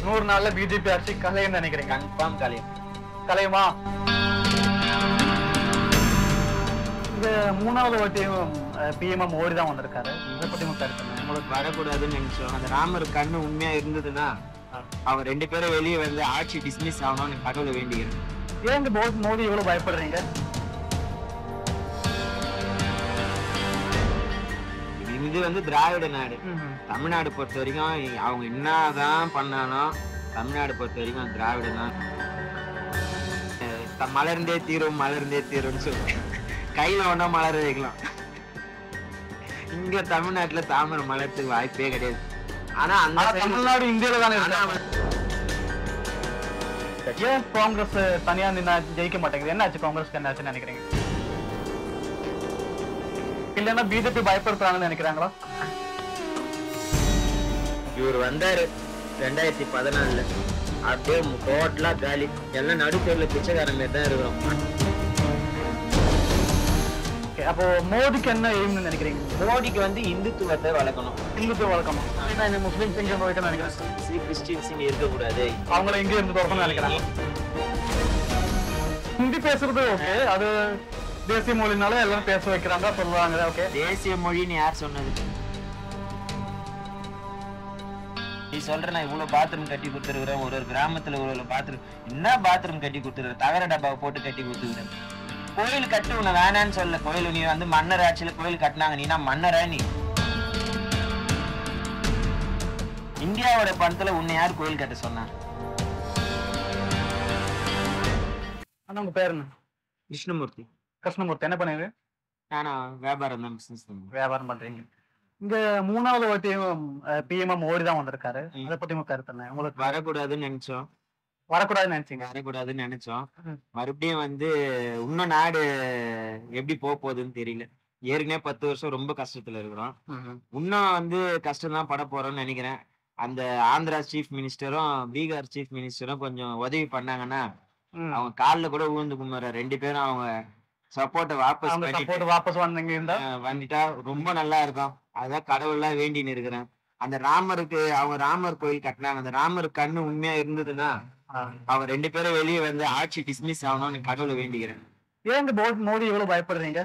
100 நாள்ல பிஜேபி ஆட்சி கலைன்னு நினைக்கிறீங்க? கன்ஃபார்ம் கலையும். கலையுமா? இந்த 3வது வாட்டியும் பிஎம் மோடி தான் வந்திருக்காரு. இதை பத்தி உங்க கருத்து என்ன? உங்களுக்கு வரக்கூடாதுன்னு நினைச்சோம். அந்த ராமர் கண்ணு உண்மையா இருந்ததுன்னா அவங்க 2 பேரும் வெளியே வந்து ஆட்சி டிஸ்மிஸ் ஆகணும்னு கடவுளை வேண்டிக்கிறேன். ஏன் இந்த மோடி இவ்வளவு பயப்படுறீங்க? இது வந்து திராவிட நாடு. தமிழ்நாடு பொறுத்த வரைக்கும் அவங்க என்னதான் பண்ணாலும் தமிழ்நாடு பொறுத்த வரைக்கும் திராவிட தான். மலர்ந்தே தீரும் மலர்ந்தே தீரும்னு சொல்லி கையில ஒன்னா மலர வைக்கலாம். இங்க தமிழ்நாட்டுல தாமரை மலர்றதுக்கு வாய்ப்பே கிடையாது. ஆனா அந்த தமிழ்நாடு இந்தியாவில தானே ஏன் காங்கிரஸ் தனியா நின்னா ஜெயிக்க மாட்டேங்குது? என்ன ஆச்சு காங்கிரஸ்க்கு? என்ன ஆச்சுன்னு நினைக்கிறீங்க? இல்லன்னா பிஜேபி பயப்படுறாங்கன்னு நினைக்கிறாங்களா? இவர் வந்தாரு 2014 அப்படியே டோட்டலா காலி. எல்லாம் நடுத்தூர்ல பிச்சைக்காரன் மாதிரி தான் இருக்கிறோம். அப்போ மோடிக்கு என்ன எய்ம்னு நினைக்கிறீங்க? மோடிக்கு வந்து இந்துத்துவத்தை வளர்க்கணும். இந்துத்துவ வளர்க்கணும். இந்த முஸ்லிம்ஸ் இங்க வைக்கணும்னு நினைக்கிறேன். கிறிஸ்டியன்ஸ் இங்க இருக்கக்கூடாது. அவங்கள இங்க இருந்து தொடக்கணும்னு நினைக்கிறாங்க. ஹிந்தி பேசுறது ஓகே, அது தேசிய மொழினால எல்லாம் பேச வைக்கிறாங்க சொல்லுவாங்க. ஓகே, தேசிய மொழின்னு யார் சொன்னது? நீ சொல்ற நான் இவ்வளவு பாத்ரூம் கட்டி கொடுத்துருக்கிறேன். ஒரு கிராமத்துல ஒரு பாத்ரூம் என்ன பாத்ரூம் கட்டி கொடுத்துருக்கேன்? தகர டப்பாவை போட்டு கட்டி கொடுத்துருக்கிறேன். கோயில் கட்டு உன்னை வேணான்னு சொல்ல. கோயில் நீ வந்து மன்னர் ஆட்சியில கோயில் கட்டினாங்க. நீனா மன்னரா? நீ இந்தியாவோட பணத்துல உன்னை யார் கோயில் கட்ட சொன்னா? ஆனா உங்க பேர் என்ன? கிருஷ்ணமூர்த்தி. கிருஷ்ணமூர்த்தி. என்ன பண்ணுவீங்க? நானா வியாபாரம் தான், பிசினஸ் வியாபாரம் பண்றீங்க. இங்க 3வது வாட்டியும் பிஎம் மோடி தான் வந்திருக்காரு. அதை பத்தி உங்க கருத்து என்ன? உங்களுக்கு வரக்கூடாதுன்னு நினைச்சோம். வரக்கூடாதுன்னு நினைச்சீங்க? வரக்கூடாதுன்னு நினைச்சோம். மறுபடியும் வந்து இன்னும் நாடு எப்படி போகுதுன்னு தெரியல. ஏற்கனவே 10 வருஷம் ரொம்ப கஷ்டத்துல இருக்கிறோம். இன்னும் வந்து கஷ்டம் தான் பட போறோம்னு நினைக்கிறேன். அந்த ஆந்திரா சீஃப் மினிஸ்டரும் பீகார் சீஃப் மினிஸ்டரும் கொஞ்சம் உதவி பண்ணாங்கன்னா அவங்க காலில் கூட ஊழ்ந்து கும்பிடுற 2 பேரும் அவங்க சப்போர்ட்டை வாபஸ் வந்துட்டா ரொம்ப நல்லா இருக்கும். அதான் கடவுள்லாம் வேண்டின்னு இருக்கிறேன். அந்த ராமருக்கு அவங்க ராமர் கோயில் கட்டினாங்க. அந்த ராமர் கண்ணு உண்மையா இருந்ததுன்னா அவங்க 2 பேரும் வெளியே வந்து ஆட்சி டிஸ்மிஸ் ஆகணும்னு கடவுளை வேண்டிக்கிறேன். ஏன் இந்த மோடி இவ்வளவு பயப்படுறீங்க?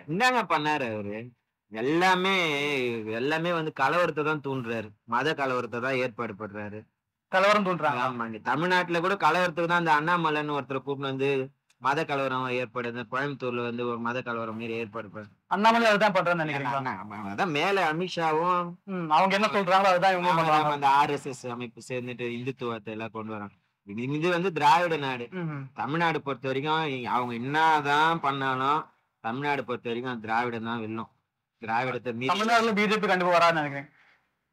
என்னங்க பண்ணாரு அவரு? எல்லாமே வந்து கலவரத்தை தான் தூண்டுறாரு. மத கலவரத்தை தான் ஏற்பாடு பண்றாரு. கலவரம் தூண்டுறாங்க. ஆமாங்க. தமிழ்நாட்டுல கூட கலவரத்துக்கு தான் அந்த அண்ணாமலைன்னு ஒருத்தரை கூப்பிட்டு வந்து மத கலவரம் ஏற்படுது. கோயம்புத்தூர்ல வந்து ஒரு மத கலவரம் மாதிரி ஏற்பாடு பண்ண அண்ணாமலை அதுதான் பண்றேன்னு நினைக்கிறீங்களா? அதான் மேல அமித்ஷாவும் அவங்க என்ன சொல்றாங்களோ அதுதான் இவங்க பண்றாங்க. அந்த ஆர்எஸ்எஸ் அமைப்பு சேர்ந்துட்டு இந்துத்துவத்தை எல்லாம் கொண்டு வராங்க. இது வந்து திராவிட நாடு. தமிழ்நாடு பொறுத்த வரைக்கும் அவங்க என்னதான் பண்ணாலும் தமிழ்நாடு பொறுத்த வரைக்கும் திராவிடம் தான் வெல்லும். திராவிடத்தை தமிழ்நாடுல பிஜேபி கண்டிப்பா வரான்னு நினைக்கிறேன்.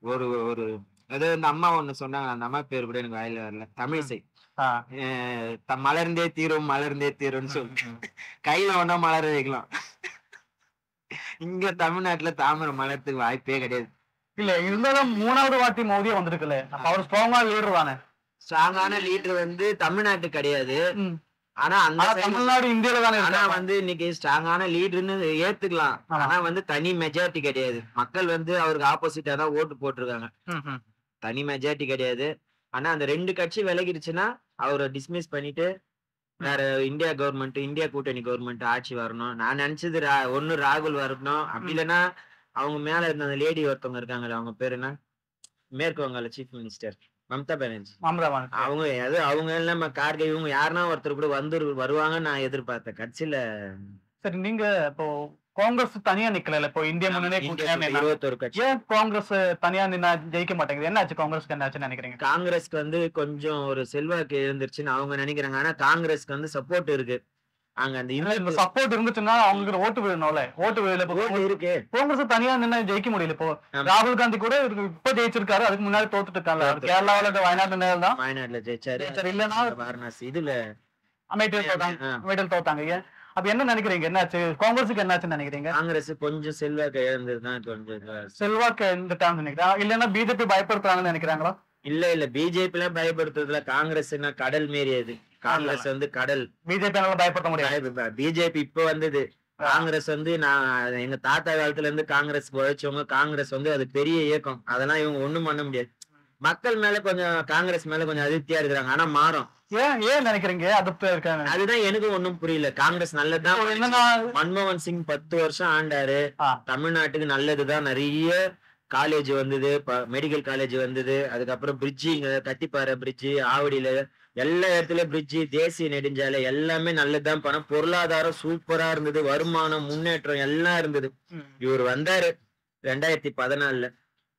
ஒரு ஒரு அது இந்த அம்மா ஒண்ணு சொன்னாங்க. அந்த அம்மா பேர் கூட எனக்கு வாயில வரல. தமிழிசை. மலர்ந்தே தீரும் மலர்ந்தே தீரும்னு சொல்லி கையில ஒன்னா மலர வைக்கலாம். இங்க தமிழ்நாட்டுல தாமரை மலர்றதுக்கு வாய்ப்பே கிடையாது. இல்ல இருந்தாலும் 3வது வாட்டி மோடியே வந்திருக்குல்ல, அவர் ஸ்ட்ராங்கா லீடர் தானே. ஸ்ட்ராங்கான லீடர் வந்து தமிழ்நாட்டு கிடையாது. ஆனா அந்த தமிழ்நாடு இந்தியால தானே. ஆனா வந்து இன்னைக்கு ஸ்ட்ராங்கான லீடர்னு ஏத்துக்கலாம். ஆனா வந்து தனி மெஜாரிட்டி கிடையாது. மக்கள் வந்து அவருக்கு ஆப்போசிட்டா தான் ஓட்டு போட்டிருக்காங்க. தனி மெஜாரிட்டி கிடையாது. ஆனா அந்த 2 கட்சி விலகிடுச்சுன்னா அவரை டிஸ்மிஸ் பண்ணிட்டு வேற இந்தியா கவர்மெண்ட், இந்தியா கூட்டணி கவர்மெண்ட் ஆட்சி வரணும். நான் நினைச்சது ஒண்ணு ராகுல் வரணும். அப்படி இல்லைன்னா அவங்க மேல இருந்த அந்த லேடி ஒருத்தவங்க இருக்காங்கல்ல, அவங்க பேரு என்ன, மேற்கு வங்காள சீஃப் மினிஸ்டர் மம்தா பானர்ஜி. அவங்க இல்லாம கார்கே இவங்க யாருன்னா ஒருத்தர் கூட வருவாங்கன்னு நான் எதிர்பார்த்தேன். கட்சியில சரி, நீங்க இப்போ காங்கிரஸ் தனியா நிக்கல. இப்போ இந்தியா முன்னணி 21 கட்சி. ஏன் காங்கிரஸ் தனியா நின்னா ஜெயிக்க மாட்டேங்குது? என்ன ஆச்சு காங்கிரஸ்க்கு? என்ன ஆச்சுன்னு நினைக்கிறீங்க? காங்கிரஸ்க்கு வந்து கொஞ்சம் ஒரு செல்வாக்கு இருந்துருச்சுன்னு அவங்க நினைக்கிறாங்க. ஆனா காங்கிரஸ்க்கு வந்து சப்போர்ட் இருக்கு. அங்க அந்த சப்போர்ட் இருந்துச்சுன்னா அவங்களுக்கு ஓட்டு விழணும்ல. ஓட்டு விழல இருக்கு. காங்கிரஸ் தனியா நின்னா ஜெயிக்க முடியல. இப்போ ராகுல் காந்தி கூட இப்ப ஜெயிச்சிருக்காரு, அதுக்கு முன்னாடி தோத்துட்டு இருக்காங்க. கேரளாவில வயநாட்டுல ஜெயிச்சாரு. இல்லன்னா வாரணாசி இதுல அமைச்சர் தோத்தாங்க. அப்ப என்ன நினைக்கிறீங்க? என்னாச்சு காங்கிரஸுக்கு? என்னாச்சுன்னு நினைக்கிறீங்க? காங்கிரஸ் கொஞ்சம் செல்வாக்கு இழந்ததுதான். கொஞ்சம் செல்வாக்கு இருந்துட்டாங்கன்னு நினைக்கிறேன். இல்லன்னா பிஜேபி பயப்படுத்துறாங்கன்னு நினைக்கிறாங்களா? இல்ல பிஜேபி எல்லாம் பயப்படுத்துறதுல காங்கிரஸ் கடல் மீறியது. காங்கிரஸ் வந்து கடல். பிஜேபி பயப்படுத்த முடியாது. பிஜேபி இப்ப வந்தது. காங்கிரஸ் வந்து நான் எங்க தாத்தா காலத்துல இருந்து காங்கிரஸ் உழைச்சவங்க. காங்கிரஸ் வந்து அது பெரிய இயக்கம். அதெல்லாம் இவங்க ஒண்ணும் பண்ண முடியாது. மக்கள் மேல கொஞ்சம் காங்கிரஸ் மேல கொஞ்சம் அதிருப்தியா இருக்கிறாங்க. ஆனா மாறும். ஏன் நினைக்கிறீங்க அதிருப்தியா இருக்காங்க? அதுதான் எனக்கு ஒண்ணும் புரியல. காங்கிரஸ் நல்லதுதான். என்னன்னா மன்மோகன் சிங் 10 வருஷம் ஆண்டாரு. தமிழ்நாட்டுக்கு நல்லதுதான். நிறைய காலேஜ் வந்தது, மெடிக்கல் காலேஜ் வந்தது. அதுக்கப்புறம் பிரிட்ஜிங்க, கத்திப்பாறை பிரிட்ஜ், ஆவடியில எல்லா இடத்துலயும் பிரிட்ஜ், தேசிய நெடுஞ்சாலை எல்லாமே நல்லதுதான். பணம் பொருளாதாரம் சூப்பரா இருந்தது, வருமானம் முன்னேற்றம் எல்லாம் இருந்தது. இவர் வந்தாரு 2014ல,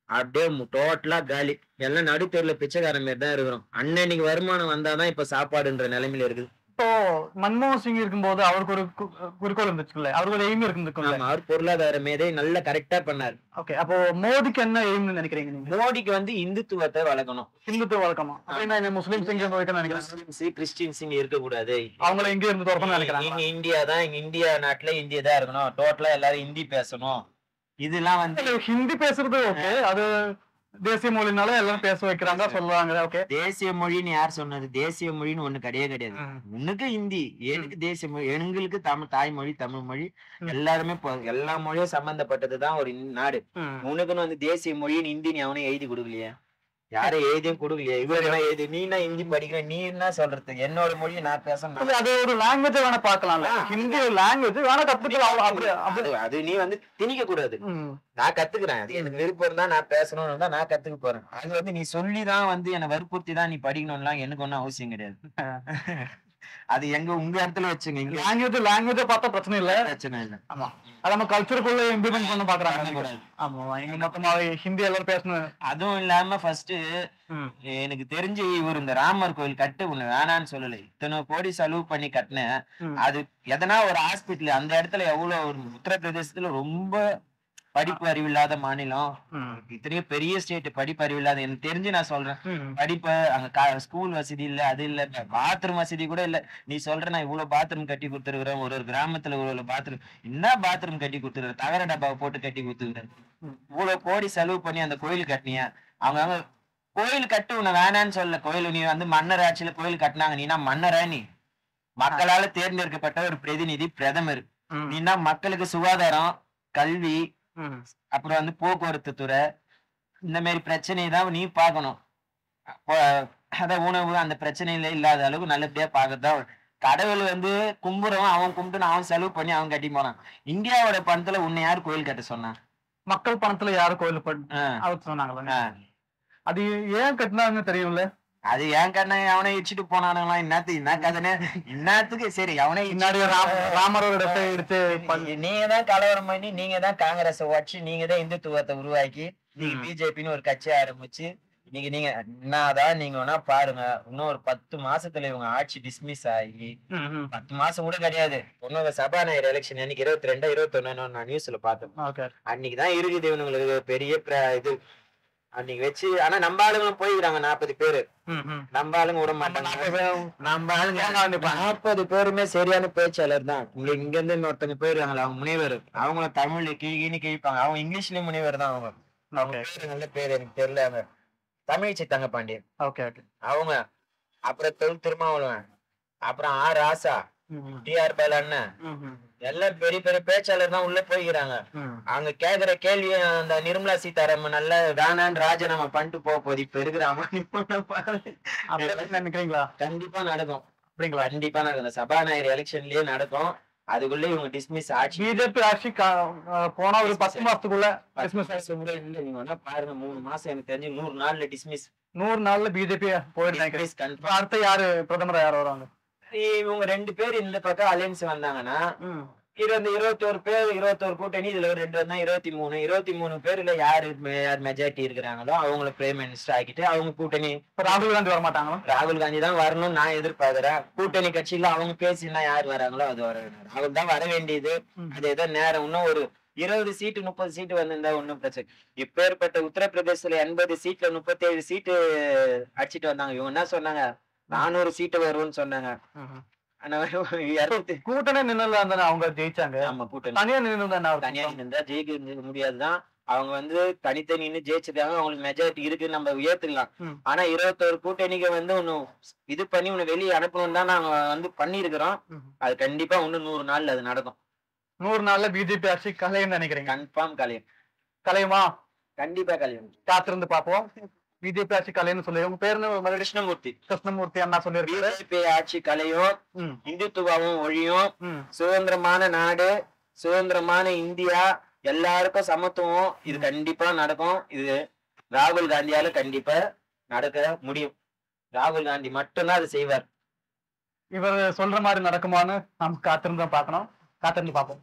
அப்படியே டோட்டலா காலி. எல்லாம் நடுத்தெருல பிச்சைக்காரன் மாதிரி தான் இருக்கிறோம். அன்னைக்கு வருமானம் வந்தாதான் இப்ப சாப்பாடுன்ற நிலைமையில இருக்குது. இப்போ மன்மோகன் சிங் இருக்கும்போது அவருக்கு ஒரு குறிக்கோள் இருந்துச்சுல்ல, அவருக்கு ஒரு எய்ம் இருந்துச்சுல்ல. அவர் பொருளாதார மேதை நல்லா கரெக்டா பண்ணாரு. ஓகே, அப்போ மோடிக்கு என்ன எய்ம்னு நினைக்கிறீங்க நீங்க? மோடிக்கு வந்து இந்துத்துவத்தை வளர்க்கணும். இந்துத்துவ வளர்க்கணும் அப்படின்னா முஸ்லிம் சிங் நினைக்கிறேன், கிறிஸ்டின் சிங் இருக்கக்கூடாது. அவங்கள இங்க இருந்து தொடக்கணும் நினைக்கிறாங்க. இங்க இந்தியா தான், இங்க இந்தியா நாட்டுல இந்தியா தான் இருக்கணும். டோட்டலா எல்லாரும் ஹிந்தி பேசணும். இதெல்லாம் வந்து ஹிந்தி பேசுறது ஓகே, அது தேசிய மொழினால எல்லாம் பேச வைக்கிறாங்க சொல்லுவாங்க. ஓகே, தேசிய மொழின்னு யார் சொன்னது? தேசிய மொழின்னு ஒண்ணு கிடையாது. உனக்கு ஹிந்தி, எனக்கு தேசிய மொழி, எங்களுக்கு தமிழ் தாய்மொழி, தமிழ் மொழி எல்லாருமே எல்லா மொழியும் சம்பந்தப்பட்டதுதான் ஒரு நாடு. உனக்குன்னு வந்து தேசிய மொழின்னு ஹிந்தி நீ அவனே எழுதி கொடுக்கலையா? யாரும் எழுதியும் கொடுக்கலையா? இவரெல்லாம் எழுதி நீ என்ன ஹிந்தி படிக்கிற, நீ என்ன சொல்றது? என்னோட மொழியை நான் பேசணும். அது ஒரு லாங்குவேஜ் வேணா பாக்கலாம்ல, ஹிந்தி ஒரு லாங்குவேஜ் வேணா கத்துக்கலாம். அது நீ வந்து திணிக்க கூடாது. நான் கத்துக்கிறேன், அது எனக்கு விருப்பம் இருந்தா நான் பேசணும்னு தான் நான் கத்துக்க போறேன். அது வந்து நீ சொல்லிதான் வந்து என்னை வற்புறுத்தி தான் நீ படிக்கணும்லாம் எனக்கு ஒன்னும் அவசியம் கிடையாது. அது உங்க இடத்துல வச்சுங்க. லாங்குவேஜ் பார்த்தா பிரச்சனை இல்ல, பிரச்சனை இல்ல. ஆமா, அது நம்ம கல்ச்சருக்குள்ள இம்ப்ளிமெண்ட் பண்ண பாக்குறாங்க. ஆமா, இங்க மொத்தமாவே ஹிந்தி எல்லாம் பேசணும். அதுவும் இல்லாம ஃபர்ஸ்ட் எனக்கு தெரிஞ்சு இவர் இந்த ராமர் கோயில் கட்டு ஒண்ணு வேணான்னு சொல்லல. இத்தனை கோடி செலவு பண்ணி கட்டின அது எதனா ஒரு ஹாஸ்பிட்டல் அந்த இடத்துல எவ்வளவு ஒரு உத்தரப்பிரதேசத்துல ரொம்ப படிப்பு அறிவில்லாத மாநிலம், இத்தனையும் பெரிய ஸ்டேட், படிப்பு அறிவில்லாத. எனக்கு தெரிஞ்சு நான் சொல்றேன், படிப்பு அங்க ஸ்கூல் வசதி இல்ல, அது இல்ல, பாத்ரூம் வசதி கூட இல்ல. நீ சொல்ற நான் இவ்வளவு பாத்ரூம் கட்டி கொடுத்துருக்கிறேன், ஒரு கிராமத்துல இவ்வளவு பாத்ரூம், என்ன பாத்ரூம் கட்டி கொடுத்துருக்க? தகர டப்பாவை போட்டு கட்டி கொடுத்துருக்கிறேன். இவ்வளவு கோடி செலவு பண்ணி அந்த கோயில் கட்டினியா? அவங்க கோயில் கட்டு உன்னை வேணான்னு சொல்ல. கோயில் நீ வந்து மன்னர் ஆட்சியில கோயில் கட்டினாங்க, நீனா மன்னரா? நீ மக்களால தேர்ந்தெடுக்கப்பட்ட ஒரு பிரதிநிதி, பிரதமர். நீனா மக்களுக்கு சுகாதாரம், கல்வி, அப்புறம் வந்து போக்குவரத்து துறை, இந்த மாதிரி பிரச்சனையை தான் நீ பாக்கணும். அத உணவு அந்த பிரச்சனையில இல்லாத அளவுக்கு நல்லபடியா பாக்கத்தான். கடவுள் வந்து கும்புறவன் அவன் கும்பிட்டு அவன் செலவு பண்ணி அவன் கட்டி போறான். இந்தியாவோட பணத்துல உன்னை யாரு கோயில் கட்ட சொன்னா? மக்கள் பணத்துல யாரு கோயில் அவர் சொன்னாங்களா? அது ஏன் கட்டினாங்கன்னு தெரியும்ல. அது ஏன் கண்ண அவனை இடிச்சுட்டு போனானுங்களா? என்ன கதனே இன்னத்துக்கு சரி. அவனே ராமரோட எடுத்து நீங்க தான் கலவரம் பண்ணி, நீங்க தான் காங்கிரஸ் உடச்சு, நீங்க தான் இந்துத்துவத்தை உருவாக்கி, நீங்க பிஜேபின்னு ஒரு கட்சி ஆரம்பிச்சு, நீங்க என்னதான் நீங்க வேணா பாருங்க, இன்னும் ஒரு 10 மாசத்துல இவங்க ஆட்சி டிஸ்மிஸ் ஆகி, 10 மாசம் கூட கிடையாது, ஒன்னும் சபாநாயகர் எலெக்ஷன் அன்னைக்கு 22 21 நான் நியூஸ்ல பார்த்தேன். அன்னைக்குதான் இருக்குது இவனுங்களுக்கு பெரிய இது அன்னைக்கு வச்சு. ஆனா நம்ம ஆளுங்களும் போயிருக்காங்க 40 பேரு. நம்ம ஆளுங்க விட மாட்டாங்க. நம்ம ஆளுங்க 40 பேருமே சரியான பேச்சாளர் தான். இங்க இருந்து இன்னொருத்தங்க போயிருக்காங்களா, அவங்க முனைவர், அவங்கள தமிழ்ல கீழே கிழிப்பாங்க. அவங்க இங்கிலீஷ்லயும் முனைவர் தான். அவங்க நல்ல பேரு எனக்கு தெரியல. அவங்க தமிழ்ச்சி தங்கபாண்டியன் அவங்க, அப்புறம் திருமாவளவன், அப்புறம் ராசா, டிஆர் பாலு அண்ணன், எல்லாம் பெரிய பெரிய பேச்சாளர் தான் உள்ள போய்க்கிறாங்க. அங்க கேக்குற கேள்வி அந்த நிர்மலா சீதாராமன் நல்ல வேணான்னு ராஜினாமா பண்ணிட்டு போகுது. இப்ப இருக்கிறாம நினைக்கிறீங்களா? கண்டிப்பா நடக்கும். அப்படிங்களா? கண்டிப்பா நடக்கும். சபாநாயகர் எலெக்ஷன்லயே நடக்கும். அதுக்குள்ள இவங்க டிஸ்மிஸ் ஆட்சி, பிஜேபி ஆட்சி போனா ஒரு 10 மாசத்துக்குள்ள இல்ல. நீங்க வேணா பாருங்க, 3 மாசம் எனக்கு தெரிஞ்சு 100 நாள்ல டிஸ்மிஸ். 100 நாள்ல பிஜேபி போயிட்டு அடுத்த யாரு பிரதமர் யாரு வருவாங்க? இவங்க 2 பேர் இந்த பக்கம் அலையன்ஸ் வந்தாங்கன்னா 21 பேர், 21 கூட்டணி, இதுல 2 வந்தா 23 பேர்ல யார் மெஜாரிட்டி இருக்கிறாங்களோ அவங்கள பிரைம் மினிஸ்டர் ஆக்கிட்டு அவங்க கூட்டணி. ராகுல் காந்தி வர மாட்டாங்களா? ராகுல் காந்தி தான் வரணும்னு நான் எதிர்பார்க்கிறேன். கூட்டணி கட்சியில அவங்க பேசினா யார் வராங்களோ அது வர வேண்டியது, ராகுல் தான் வர வேண்டியது. அது ஏதோ நேரம் இன்னும் ஒரு 20 சீட்டு 30 சீட்டு வந்திருந்தா ஒன்னும் பிரச்சனை. இப்பேற்பட்ட உத்தரப்பிரதேசத்துல 80 சீட்ல 37 சீட்டு அடிச்சிட்டு வந்தாங்க. இவங்க என்ன சொன்னாங்க, 400 சீட்டு வரும்னு சொன்னாங்க. கூட்டணி நின்று அவங்க ஜெயிச்சாங்க. ஆமா, கூட்டணி தனியா நின்று ஜெயிக்க முடியாதுதான். அவங்க வந்து தனித்தனி ஜெயிச்சதாங்க. அவங்களுக்கு மெஜாரிட்டி இருக்கு, நம்ம உயர்த்திடலாம். ஆனா 21 கூட்டணிக்கு வந்து ஒன்னும் இது பண்ணி உன்னை வெளியே அனுப்பணும் தான் நாங்க வந்து பண்ணிருக்கிறோம். அது கண்டிப்பா இன்னும் 100 நாள்ல அது நடக்கும். 100 நாள்ல பிஜேபி ஆட்சி கலையும் நினைக்கிறீங்க? கன்ஃபார்ம் கலையும். கலையுமா? கண்டிப்பா கலையும். காத்திருந்து பாப்போம். பிஜேபி ஆட்சி கலைன்னு சொல்லி உங்க பேரு மறுபடியும் கிருஷ்ணமூர்த்தி. கிருஷ்ணமூர்த்தி அண்ணா சொல்லியிருக்காரு. பிஜேபி ஆட்சி கலையும், ம், இந்துத்துவாவும் ஒழியும், ம். சுதந்திரமான நாடு, சுதந்திரமான இந்தியா, எல்லாருக்கும் சமத்துவம், இது கண்டிப்பா நடக்கும். இது ராகுல் காந்தியால கண்டிப்பா நடக்க முடியும். ராகுல் காந்தி மட்டும்தான் அது செய்வார். இவர் சொல்ற மாதிரி நடக்குமான்னு நம்ம காத்திருந்து பார்க்கணும். காத்திருந்து பார்ப்போம்.